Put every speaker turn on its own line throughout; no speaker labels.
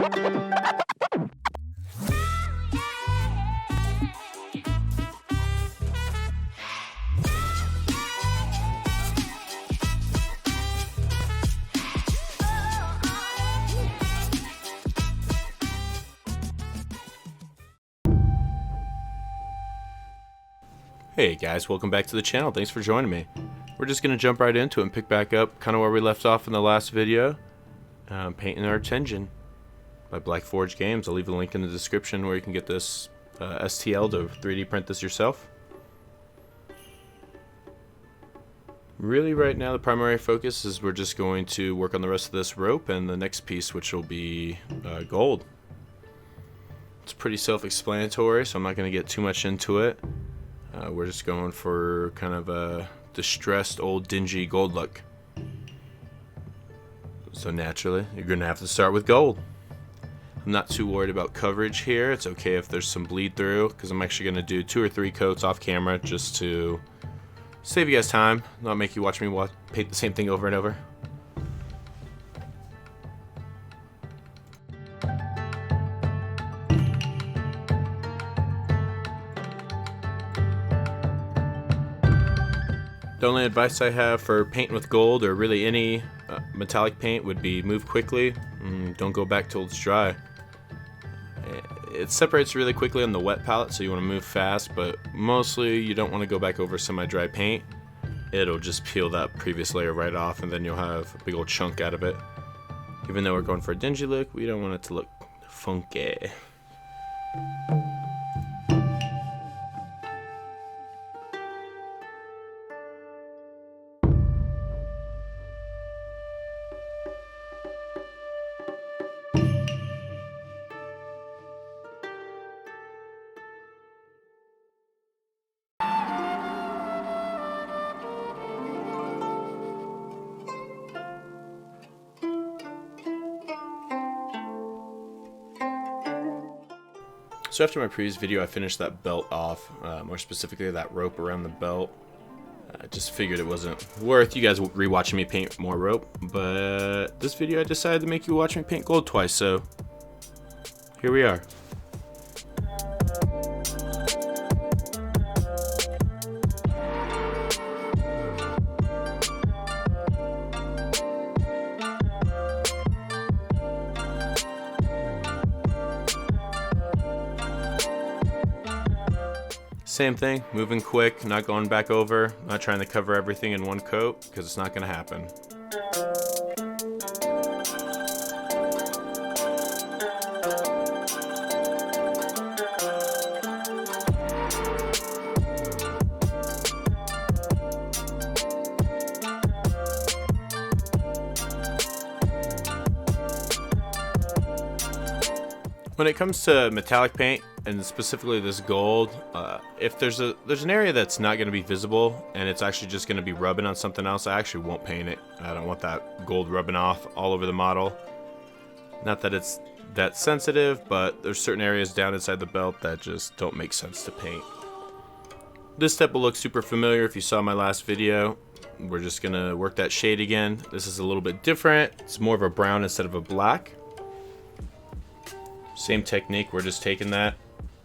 Hey guys, welcome back to the channel. Thanks for joining me. We're just going to jump right into it and pick back up kind of where we left off in the last video. Painting our Tenjin by Black Forge Games. I'll leave a link in the description where you can get this STL to 3D print this yourself. Really right now the primary focus is we're just going to work on the rest of this rope and the next piece, which will be gold. It's pretty self-explanatory, so I'm not going to get too much into it. We're just going for kind of a distressed, old, dingy gold look. So naturally, you're going to have to start with gold. I'm not too worried about coverage here. It's okay if there's some bleed through, because I'm actually going to do 2 or 3 coats off camera just to save you guys time, not make you watch me paint the same thing over and over. The only advice I have for painting with gold, or really any metallic paint, would be move quickly. Don't go back till it's dry. It separates really quickly on the wet palette, so you want to move fast, but mostly you don't want to go back over semi-dry paint. It'll just peel that previous layer right off, and then you'll have a big old chunk out of it. Even though we're going for a dingy look, we don't want it to look funky. So after my previous video, I finished that belt off, more specifically that rope around the belt. I just figured it wasn't worth you guys rewatching me paint more rope, but this video I decided to make you watch me paint gold twice, so here we are. Same thing, moving quick, not going back over, not trying to cover everything in one coat, because it's not going to happen. When it comes to metallic paint, and specifically this gold, if there's an area that's not going to be visible and it's actually just going to be rubbing on something else, I actually won't paint it. I don't want that gold rubbing off all over the model. Not that it's that sensitive, but there's certain areas down inside the belt that just don't make sense to paint. This step will look super familiar if you saw my last video. We're just going to work that shade again. This is a little bit different. It's more of a brown instead of a black. Same technique, we're just taking that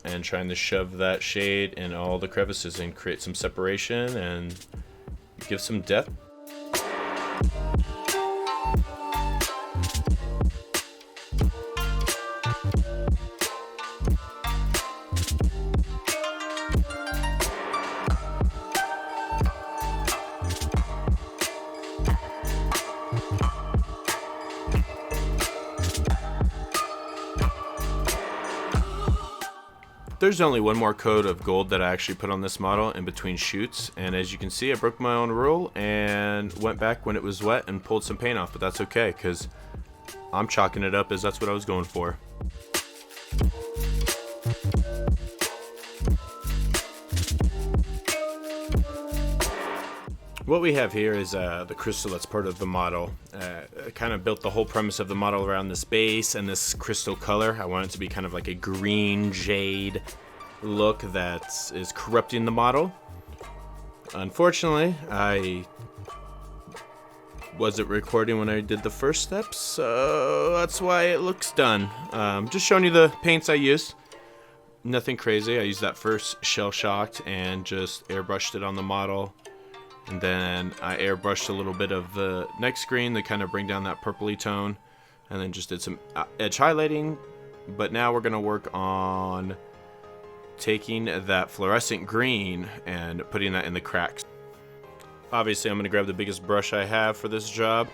and trying to shove that shade in all the crevices and create some separation and give some depth. There's only one more coat of gold that I actually put on this model in between shoots, and as you can see I broke my own rule and went back when it was wet and pulled some paint off, but that's okay because I'm chalking it up as that's what I was going for. What we have here is the crystal that's part of the model. I kind of built the whole premise of the model around this base and this crystal color. I want it to be kind of like a green jade look that is corrupting the model. Unfortunately, I wasn't recording when I did the first steps, so that's why it looks done. Just showing you the paints I used. Nothing crazy. I used that first shell shocked and just airbrushed it on the model. And then I airbrushed a little bit of the next green to kind of bring down that purpley tone. And then just did some edge highlighting. But now we're going to work on taking that fluorescent green and putting that in the cracks. Obviously, I'm going to grab the biggest brush I have for this job.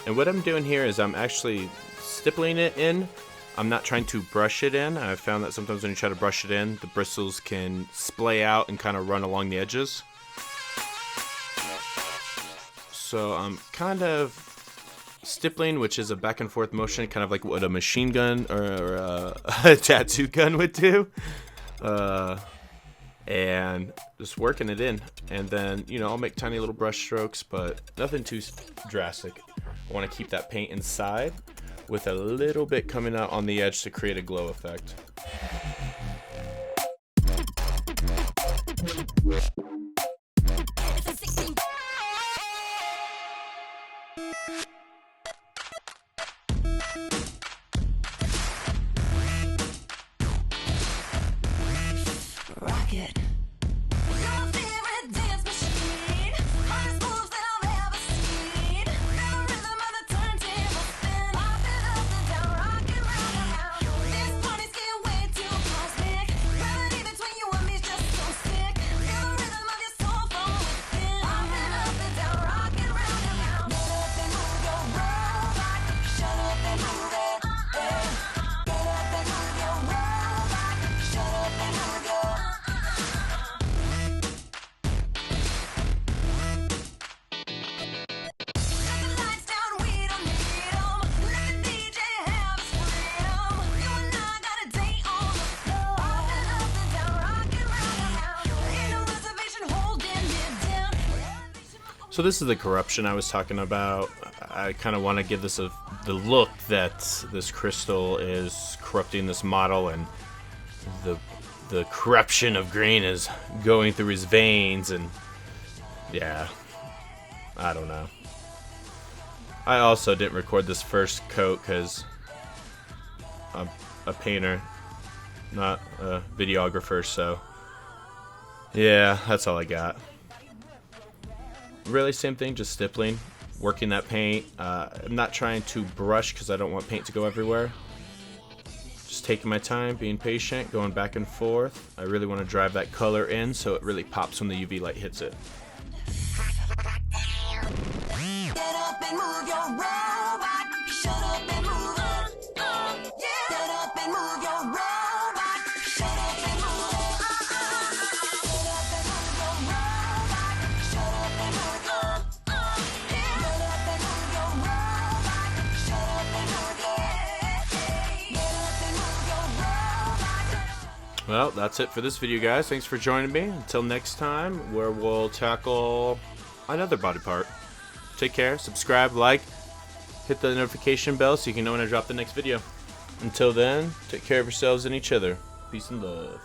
And what I'm doing here is I'm actually stippling it in. I'm not trying to brush it in. I've found that sometimes when you try to brush it in, the bristles can splay out and kind of run along the edges. So I'm kind of stippling, which is a back and forth motion, kind of like what a machine gun or a tattoo gun would do. And just working it in. And then, you know, I'll make tiny little brush strokes, but nothing too drastic. I want to keep that paint inside with a little bit coming out on the edge to create a glow effect.
Rocket.
So this is the corruption I was talking about. I kind of want to give this the look that this crystal is corrupting this model, and the corruption of green is going through his veins, and yeah, I don't know. I also didn't record this first coat because I'm a painter, not a videographer, so yeah, that's all I got. Really same thing, just stippling, working that paint. I'm not trying to brush because I don't want paint to go everywhere. Just taking my time, being patient, going back and forth. I really want to drive that color in so it really pops when the UV light hits it.
Get up and move your robot. Shut up and move it. Get up and move your robot. Shut up and move it. Get up and move your robot. Shut up and move it. Get up and move your robot. Shut up and move it. Get up and move your robot.
Well, that's it for this video, guys. Thanks for joining me. Until next time, where we'll tackle another body part. Take care, subscribe, like, hit the notification bell so you can know when I drop the next video. Until then, take care of yourselves and each other. Peace and love.